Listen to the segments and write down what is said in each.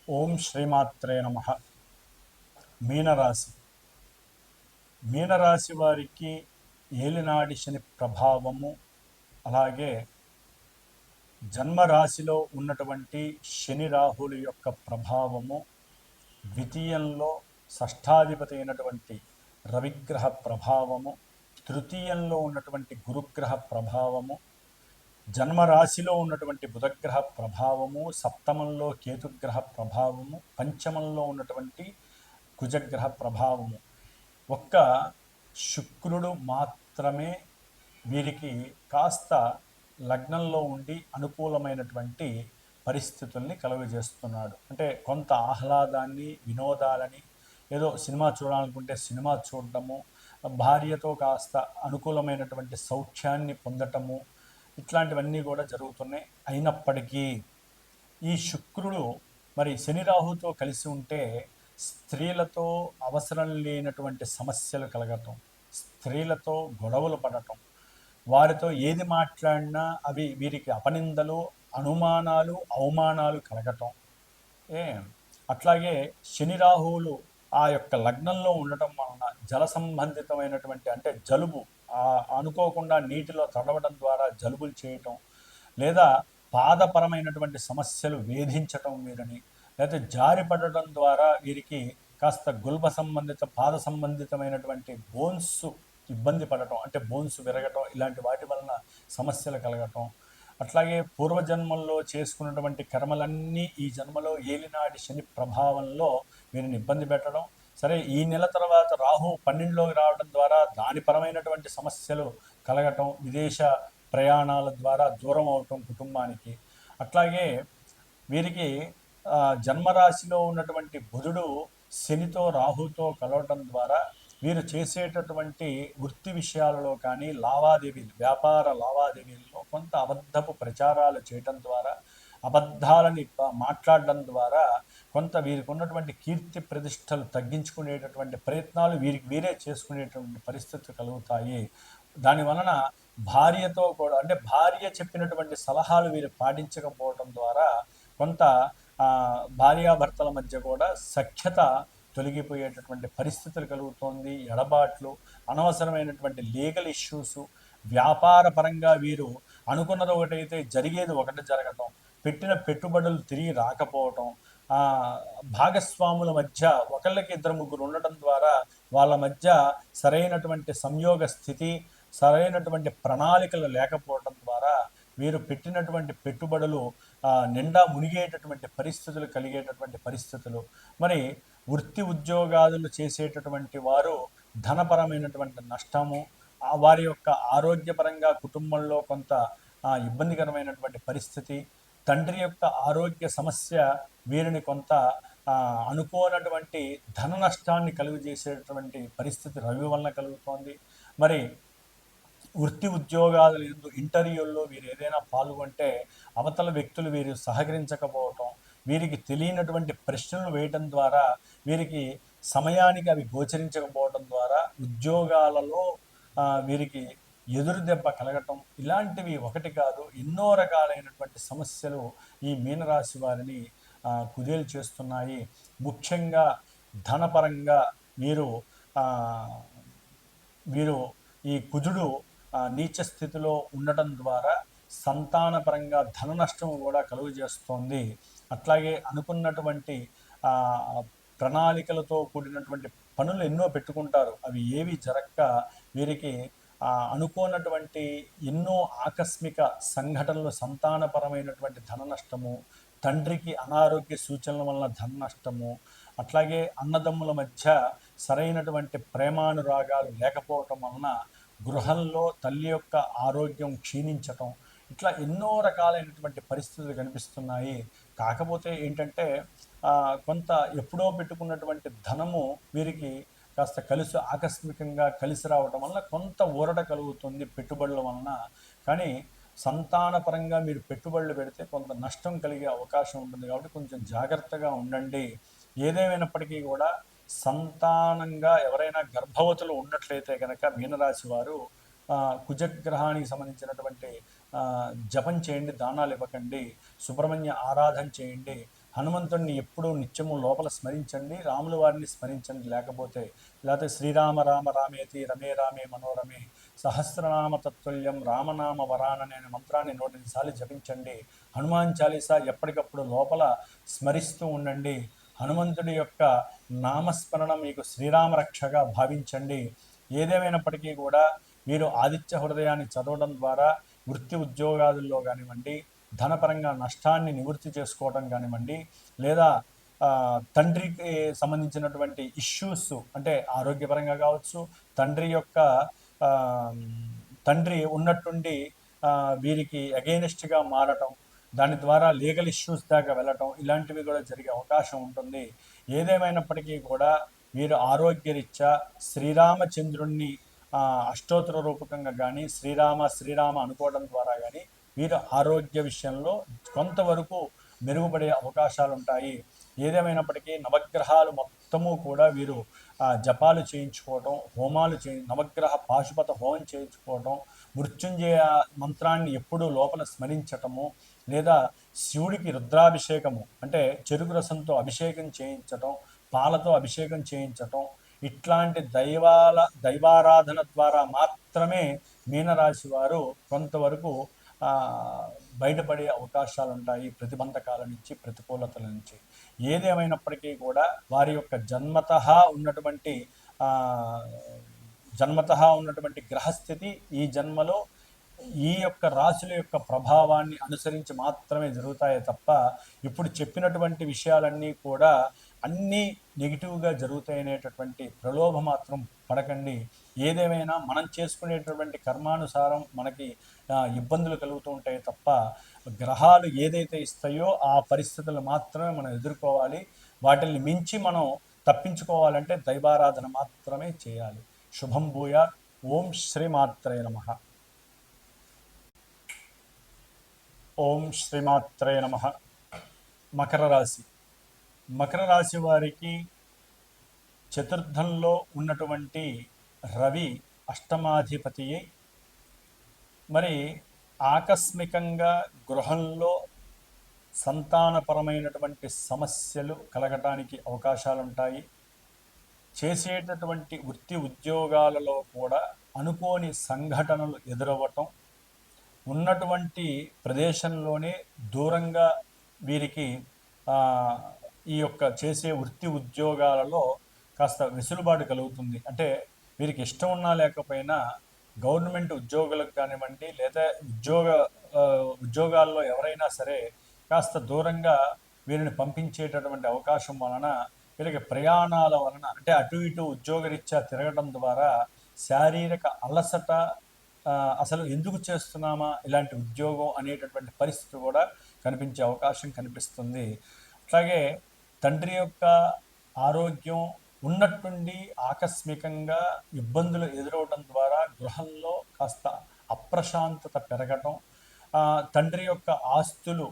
ఓం శ్రీమాత్రే నమ. మీనరాశి. మీనరాశి వారికి ఏలినాడి శని ప్రభావము, అలాగే జన్మరాశిలో ఉన్నటువంటి శని రాహుల యొక్క ప్రభావము, ద్వితీయంలో షష్ఠాధిపతి అయినటువంటి రవిగ్రహ ప్రభావము, తృతీయంలో ఉన్నటువంటి గురుగ్రహ ప్రభావము, జన్మరాశిలో ఉన్నటువంటి బుధగ్రహ ప్రభావము, సప్తమంలో కేతుగ్రహ ప్రభావము, పంచమంలో ఉన్నటువంటి కుజగ్రహ ప్రభావము. ఒక్క శుక్రుడు మాత్రమే వీరికి కాస్త లగ్నంలో ఉండి అనుకూలమైనటువంటి పరిస్థితుల్ని కలుగజేస్తున్నాడు. అంటే కొంత ఆహ్లాదాన్ని, వినోదాలని, ఏదో సినిమా చూడాలనుకుంటే సినిమా చూడటము, భార్యతో కాస్త అనుకూలమైనటువంటి సౌఖ్యాన్ని పొందటము, ఇట్లాంటివన్నీ కూడా జరుగుతున్నాయి. అయినప్పటికీ ఈ శుక్రుడు మరి శని రాహుతో కలిసి ఉంటే స్త్రీలతో అవసరం లేనటువంటి సమస్యలు కలగటం, స్త్రీలతో గొడవలు పడటం, వారితో ఏది మాట్లాడినా అవి వీరికి అపనిందలు, అనుమానాలు, అవమానాలు కలగటం. ఏ అట్లాగే శని రాహువులు ఆ యొక్క లగ్నంలో ఉండటం వలన జల సంబంధితమైనటువంటి అంటే జలుబు, అనుకోకుండా నీటిలో తడవడం ద్వారా జలుబులు చేయటం, లేదా పాదపరమైనటువంటి సమస్యలు వేధించటం వీరిని, లేకపోతే జారి పడటం ద్వారా వీరికి కాస్త గుల్బ సంబంధిత పాద సంబంధితమైనటువంటి బోన్స్ ఇబ్బంది పడటం, అంటే బోన్స్ విరగటం, ఇలాంటి వాటి వలన సమస్యలు కలగటం. అట్లాగే పూర్వజన్మల్లో చేసుకున్నటువంటి కర్మలన్నీ ఈ జన్మలో ఏలినాటి శని ప్రభావంలో వీరిని ఇబ్బంది పెట్టడం. సరే, ఈ నెల తర్వాత రాహు 12లోకి రావడం ద్వారా దాని పరమైనటువంటి సమస్యలు కలగటం, విదేశ ప్రయాణాల ద్వారా దూరం అవటం కుటుంబానికి. అట్లాగే వీరికి జన్మరాశిలో ఉన్నటువంటి బుధుడు శనితో రాహుతో కలవటం ద్వారా వీరు చేసేటటువంటి వృత్తి విషయాలలో కానీ, లావాదేవీలు, వ్యాపార లావాదేవీల్లో కొంత అబద్ధపు ప్రచారాలు చేయటం ద్వారా, అబద్ధాలని మాట్లాడడం ద్వారా కొంత వీరికి ఉన్నటువంటి కీర్తి ప్రతిష్టలు తగ్గించుకునేటటువంటి ప్రయత్నాలు వీరికి వీరే చేసుకునేటువంటి పరిస్థితులు కలుగుతాయి. దాని వలన భార్యతో కూడా, అంటే భార్య చెప్పినటువంటి సలహాలు వీరు పాటించకపోవడం ద్వారా కొంత భార్యాభర్తల మధ్య కూడా సఖ్యత తొలగిపోయేటటువంటి పరిస్థితులు కలుగుతోంది. ఎడబాట్లు, అనవసరమైనటువంటి లీగల్ ఇష్యూస్, వ్యాపార పరంగా వీరు అనుకున్నది ఒకటైతే జరిగేది ఒకటి జరగటం, పెట్టిన పెట్టుబడులు తిరిగి రాకపోవటం, భాగస్వాముల మధ్య ఒకళ్ళకి ఇద్దరు ముగ్గురు ఉండటం ద్వారా వాళ్ళ మధ్య సరైనటువంటి సంయోగ స్థితి, సరైనటువంటి ప్రణాళికలు లేకపోవడం ద్వారా వీరు పెట్టినటువంటి పెట్టుబడులు నిండా మునిగేటటువంటి పరిస్థితులు కలిగేటటువంటి పరిస్థితులు. మరి వృత్తి ఉద్యోగాదులు చేసేటటువంటి వారు ధనపరమైనటువంటి నష్టము, వారి యొక్క ఆరోగ్యపరంగా కుటుంబంలో కొంత ఇబ్బందికరమైనటువంటి పరిస్థితి, తండ్రి యొక్క ఆరోగ్య సమస్య వీరిని కొంత అనుకోనటువంటి ధన నష్టాన్ని కలుగజేసేటటువంటి పరిస్థితి రవి వలన కలుగుతోంది. మరి వృత్తి ఉద్యోగాలు ఇంటర్వ్యూల్లో వీరు ఏదైనా పాల్గొంటే అవతల వ్యక్తులు వీరు సహకరించకపోవటం, వీరికి తెలియనటువంటి ప్రశ్నలు వేయటం ద్వారా వీరికి సమయానికి అవి గోచరించకపోవడం ద్వారా ఉద్యోగాలలో వీరికి ఎదురు దెబ్బ కలగటం, ఇలాంటివి ఒకటి కాదు ఎన్నో రకాలైనటువంటి సమస్యలు ఈ మీనరాశి వారిని కుదేలు చేస్తున్నాయి. ముఖ్యంగా ధనపరంగా వీరు ఈ కుజుడు నీచ స్థితిలో ఉండటం ద్వారా సంతానపరంగా ధన నష్టం కూడా కలుగజేస్తోంది. అట్లాగే అనుకున్నటువంటి ప్రణాళికలతో కూడినటువంటి పనులు ఎన్నో పెట్టుకుంటారు, అవి ఏవి జరగక వీరికి అనుకోనటువంటి ఎన్నో ఆకస్మిక సంఘటనలు, సంతానపరమైనటువంటి ధన నష్టము, తండ్రికి అనారోగ్య సూచనల వలన ధన నష్టము, అట్లాగే అన్నదమ్ముల మధ్య సరైనటువంటి ప్రేమానురాగాలు లేకపోవటం వలన గృహంలో తల్లి యొక్క ఆరోగ్యం క్షీణించటం, ఇట్లా ఎన్నో రకాలైనటువంటి పరిస్థితులు కనిపిస్తున్నాయి. కాకపోతే ఏంటంటే కొంత ఎప్పుడో పెట్టుకున్నటువంటి ధనము వీరికి కాస్త ఆకస్మికంగా కలిసి రావడం వలన కొంత ఊరట కలుగుతుంది పెట్టుబడుల వలన. కానీ సంతానపరంగా మీరు పెట్టుబడులు పెడితే కొంత నష్టం కలిగే అవకాశం ఉంటుంది, కాబట్టి కొంచెం జాగ్రత్తగా ఉండండి. ఏదేమైనప్పటికీ కూడా సంతానంగా ఎవరైనా గర్భవతులు ఉన్నట్లయితే కనుక మీనరాశి వారు కుజగ్రహానికి సంబంధించినటువంటి జపం చేయండి, దానాలు ఇవ్వకండి, సుబ్రహ్మణ్య ఆరాధన చేయండి. హనుమంతుడిని ఎప్పుడూ నిత్యము లోపల స్మరించండి, రాముల వారిని స్మరించండి. లేకపోతే శ్రీరామ రామ రామేతి రమే రామే మనోరమే సహస్రనామ తత్తుల్యం రామనామ వరాననే మంత్రాన్ని 108 సార్లు జపించండి. హనుమాన్ చాలీసా ఎప్పటికప్పుడు లోపల స్మరిస్తూ ఉండండి. హనుమంతుడి యొక్క నామస్మరణ మీకు శ్రీరామ రక్షగా భావించండి. ఏదేమైనప్పటికీ కూడా మీరు ఆదిత్య హృదయాన్ని చదవడం ద్వారా వృత్తి ఉద్యోగాదుల్లో కానివ్వండి, ధనపరంగా నష్టాన్ని నివృత్తి చేసుకోవడం కానివ్వండి, లేదా తండ్రికి సంబంధించినటువంటి ఇష్యూస్ అంటే ఆరోగ్యపరంగా కావచ్చు, తండ్రి ఉన్నట్టుండి వీరికి అగెయినెస్ట్గా మారటం, దాని ద్వారా లీగల్ ఇష్యూస్ దాకా వెళ్ళటం, ఇలాంటివి కూడా జరిగే అవకాశం ఉంటుంది. ఏదేమైనప్పటికీ కూడా మీరు ఆరోగ్యరీత్యా శ్రీరామచంద్రుణ్ణి అష్టోత్తర రూపకంగా కానీ శ్రీరామ అనుకోవడం ద్వారా కానీ వీరు ఆరోగ్య విషయంలో కొంతవరకు మెరుగుపడే అవకాశాలు ఉంటాయి. ఏదేమైనప్పటికీ నవగ్రహాలు మొత్తము కూడా వీరు జపాలు చేయించుకోవటం, నవగ్రహ పాశుపత హోమం చేయించుకోవటం, మృత్యుంజయ మంత్రాన్ని ఎప్పుడూ లోపల స్మరించటము, లేదా శివుడికి రుద్రాభిషేకము అంటే చెరుకు రసంతో అభిషేకం చేయించటం, పాలతో అభిషేకం చేయించటం, ఇట్లాంటి దైవారాధన ద్వారా మాత్రమే మీనరాశి వారు కొంతవరకు బయటపడే అవకాశాలు ఉంటాయి, ప్రతిబంధకాల నుంచి, ప్రతికూలతల నుంచి. ఏదేమైనప్పటికీ కూడా వారి యొక్క జన్మతః ఉన్నటువంటి గ్రహస్థితి ఈ జన్మలో ఈ యొక్క రాశుల యొక్క ప్రభావాన్ని అనుసరించి మాత్రమే జరుగుతాయే తప్ప ఇప్పుడు చెప్పినటువంటి విషయాలన్నీ కూడా అన్నీ నెగిటివ్గా జరుగుతాయనేటటువంటి ప్రలోభ మాత్రం పడకండి. ఏదేమైనా మనం చేసుకునేటటువంటి కర్మానుసారం మనకి ఇబ్బందులు కలుగుతూ ఉంటాయి తప్ప గ్రహాలు ఏదైతే ఇస్తాయో ఆ పరిస్థితులు మాత్రమే మనం ఎదుర్కోవాలి. వాటిని మించి మనం తప్పించుకోవాలంటే దైవారాధన మాత్రమే చేయాలి. శుభం భూయా. ఓం శ్రీమాత్రే నమః. ఓం శ్రీమాత్రే నమః. మకర రాశి వారికి చతుర్థంలో ఉన్నటువంటి రవి అష్టమాధిపతి మరి ఆకస్మికంగా గృహంలో సంతానపరమైనటువంటి సమస్యలు కలగటానికి అవకాశాలుంటాయి. చేసేటటువంటి వృత్తి ఉద్యోగాలలో కూడా అనుకోని సంఘటనలు ఎదురవ్వటం, ఉన్నటువంటి ప్రదేశంలోనే దూరంగా వీరికి ఈ యొక్క చేసే వృత్తి ఉద్యోగాలలో కాస్త వెసులుబాటు కలుగుతుంది. అంటే వీరికి ఇష్టం ఉన్నా లేకపోయినా గవర్నమెంట్ ఉద్యోగులకు కానివ్వండి, లేదా ఉద్యోగాల్లో ఎవరైనా సరే కాస్త దూరంగా వీరిని పంపించేటటువంటి అవకాశం వలన వీరికి ప్రయాణాల వలన అంటే అటు ఇటు ఉద్యోగరీత్యా తిరగడం ద్వారా శారీరక అలసట, అసలు ఎందుకు చేస్తున్నామా ఇలాంటి ఉద్యోగం అనేటటువంటి పరిస్థితి కూడా కనిపించే అవకాశం కనిపిస్తుంది. అట్లాగే తండ్రి యొక్క ఆరోగ్యం ఉన్నట్టుండి ఆకస్మికంగా ఇబ్బందులు ఎదురవడం ద్వారా గృహంలో కాస్త అప్రశాంతత పెరగటం, తండ్రి యొక్క ఆస్తులు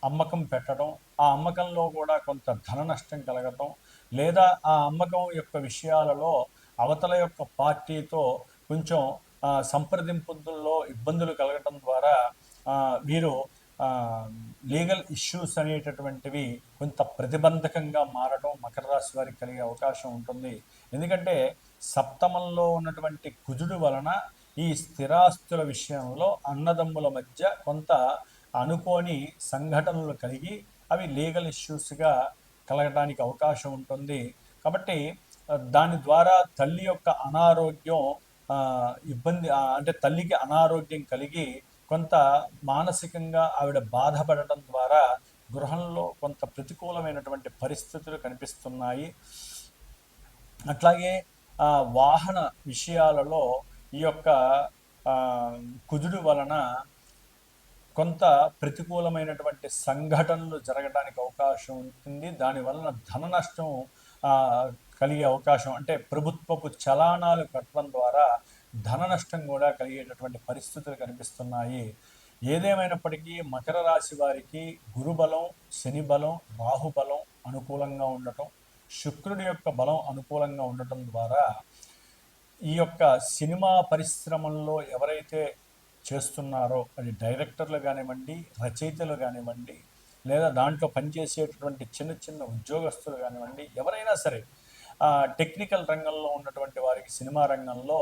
అమ్మకం పెట్టడం, ఆ అమ్మకంలో కూడా కొంత ధన నష్టం కలగటం, లేదా ఆ అమ్మకం యొక్క విషయాలలో అవతల యొక్క పార్టీతో కొంచెం సంప్రదింపుల్లో ఇబ్బందులు కలగటం ద్వారా వీరు లీగల్ ఇష్యూస్ అనేటటువంటివి కొంత ప్రతిబంధకంగా మారడం మకర రాశి వారికి కలిగే అవకాశం ఉంటుంది. ఎందుకంటే సప్తమంలో ఉన్నటువంటి కుజుడు వలన ఈ స్థిరాస్తుల విషయంలో అన్నదమ్ముల మధ్య కొంత అనుకోని సంఘటనలు కలిగి అవి లీగల్ ఇష్యూస్గా కలగడానికి అవకాశం ఉంటుంది. కాబట్టి దాని ద్వారా తల్లి యొక్క అనారోగ్యం ఇబ్బంది అంటే తల్లికి అనారోగ్యం కలిగి కొంత మానసికంగా ఆవిడ బాధపడటం ద్వారా గృహంలో కొంత ప్రతికూలమైనటువంటి పరిస్థితులు కనిపిస్తున్నాయి. అట్లాగే వాహన విషయాలలో ఈ యొక్క కుజుడు వలన కొంత ప్రతికూలమైనటువంటి సంఘటనలు జరగడానికి అవకాశం ఉంటుంది. దానివలన ధన నష్టం కలిగే అవకాశం, అంటే ప్రభుత్వపు చలానాలు కట్టడం ద్వారా ధన నష్టం కూడా కలిగేటటువంటి పరిస్థితులు కనిపిస్తున్నాయి. ఏదేమైనప్పటికీ మకర రాశి వారికి గురుబలం, శని బలం, రాహుబలం అనుకూలంగా ఉండటం, శుక్రుడి యొక్క బలం అనుకూలంగా ఉండటం ద్వారా ఈ యొక్క సినిమా పరిశ్రమల్లో ఎవరైతే చేస్తున్నారో అది డైరెక్టర్లు కానివ్వండి, రచయితలు కానివ్వండి, లేదా దాంట్లో పనిచేసేటటువంటి చిన్న చిన్న ఉద్యోగస్తులు కానివ్వండి, ఎవరైనా సరే టెక్నికల్ రంగంలో ఉన్నటువంటి వారికి సినిమా రంగంలో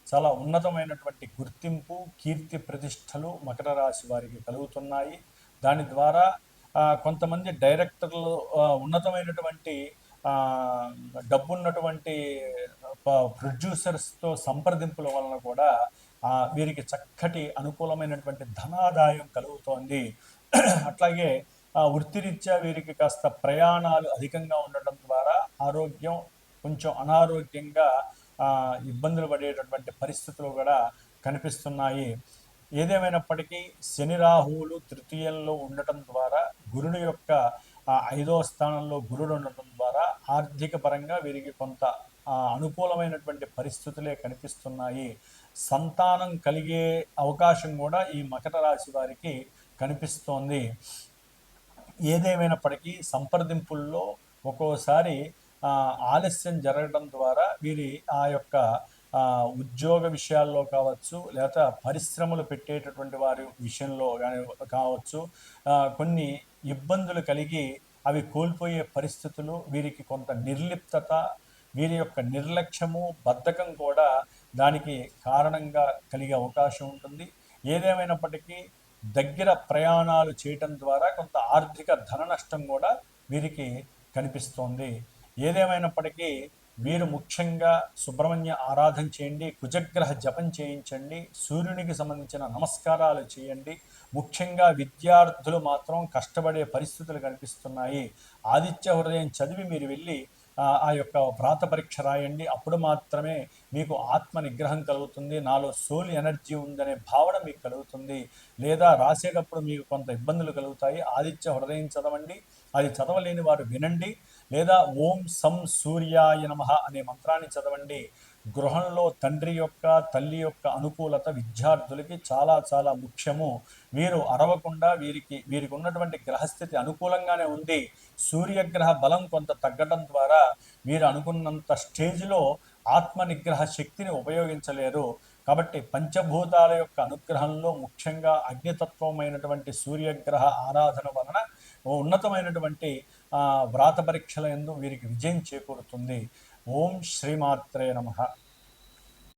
చాలా ఉన్నతమైనటువంటి గుర్తింపు, కీర్తి ప్రతిష్టలు మకర రాశి వారికి కలుగుతున్నాయి. దాని ద్వారా కొంతమంది డైరెక్టర్లు ఉన్నతమైనటువంటి డబ్బున్నటువంటి ప్రొడ్యూసర్స్తో సంప్రదింపుల వలన కూడా వీరికి చక్కటి అనుకూలమైనటువంటి ధనాదాయం కలుగుతోంది. అట్లాగే వృత్తిరీత్యా వీరికి కాస్త ప్రయాణాలు అధికంగా ఉండటం ద్వారా ఆరోగ్యం కొంచెం అనారోగ్యంగా ఇబ్బందులు పడేటటువంటి పరిస్థితులు కూడా కనిపిస్తున్నాయి. ఏదేమైనప్పటికీ శని రాహువులు తృతీయంలో ఉండటం ద్వారా గురుడు యొక్క 5వ స్థానంలో గురుడు ఉండటం ద్వారా ఆర్థిక పరంగా వీరికి కొంత అనుకూలమైనటువంటి పరిస్థితులే కనిపిస్తున్నాయి. సంతానం కలిగే అవకాశం కూడా ఈ మకర రాశి వారికి కనిపిస్తోంది. ఏదేమైనప్పటికీ సంప్రదింపుల్లో ఒక్కోసారి ఆలస్యం జరగడం ద్వారా వీరి ఆ యొక్క ఉద్యోగ విషయాల్లో కావచ్చు, లేదా పరిశ్రమలు పెట్టేటటువంటి వారి విషయంలో కావచ్చు, కొన్ని ఇబ్బందులు కలిగి అవి కోల్పోయే పరిస్థితులు, వీరికి కొంత నిర్లిప్తత, వీరి యొక్క నిర్లక్ష్యము, బద్ధకం కూడా దానికి కారణంగా కలిగే అవకాశం ఉంటుంది. ఏదేమైనప్పటికీ దగ్గర ప్రయాణాలు చేయటం ద్వారా కొంత ఆర్థిక ధన నష్టం కూడా వీరికి కనిపిస్తోంది. ఏదేమైనప్పటికీ వీరు ముఖ్యంగా సుబ్రహ్మణ్య ఆరాధన చేయండి, కుజగ్రహ జపం చేయించండి, సూర్యునికి సంబంధించిన నమస్కారాలు చేయండి. ముఖ్యంగా విద్యార్థులు మాత్రం కష్టపడే పరిస్థితులు కనిపిస్తున్నాయి. ఆదిత్య హృదయం చదివి మీరు వెళ్ళి ఆ యొక్క వ్రాత పరీక్ష రాయండి. అప్పుడు మాత్రమే మీకు ఆత్మ నిగ్రహం కలుగుతుంది, నాలో సోల్ ఎనర్జీ ఉందనే భావన మీకు కలుగుతుంది. లేదా రాసేటప్పుడు మీకు కొంత ఇబ్బందులు కలుగుతాయి. ఆదిత్య హృదయం చదవండి, అది చదవలేని వారు వినండి, లేదా ఓం సం సూర్యాయ నమః అనే మంత్రాన్ని చదవండి. గృహంలో తండ్రి యొక్క తల్లి యొక్క అనుకూలత విద్యార్థులకి చాలా చాలా ముఖ్యము. వీరు అరవకుండా వీరికి ఉన్నటువంటి గ్రహస్థితి అనుకూలంగానే ఉంది. సూర్యగ్రహ బలం కొంత తగ్గడం ద్వారా వీరు అనుకున్నంత స్టేజ్లో ఆత్మ నిగ్రహ శక్తిని ఉపయోగించలేరు. కాబట్టి పంచభూతాల యొక్క అనుగ్రహంలో ముఖ్యంగా అగ్నితత్వమైనటువంటి సూర్యగ్రహ ఆరాధన వలన ఉన్నతమైనటువంటి వ్రాత పరీక్షల యందు వీరికి విజయం చేకూరుతుంది. ఓం శ్రీమాత్రే నమః.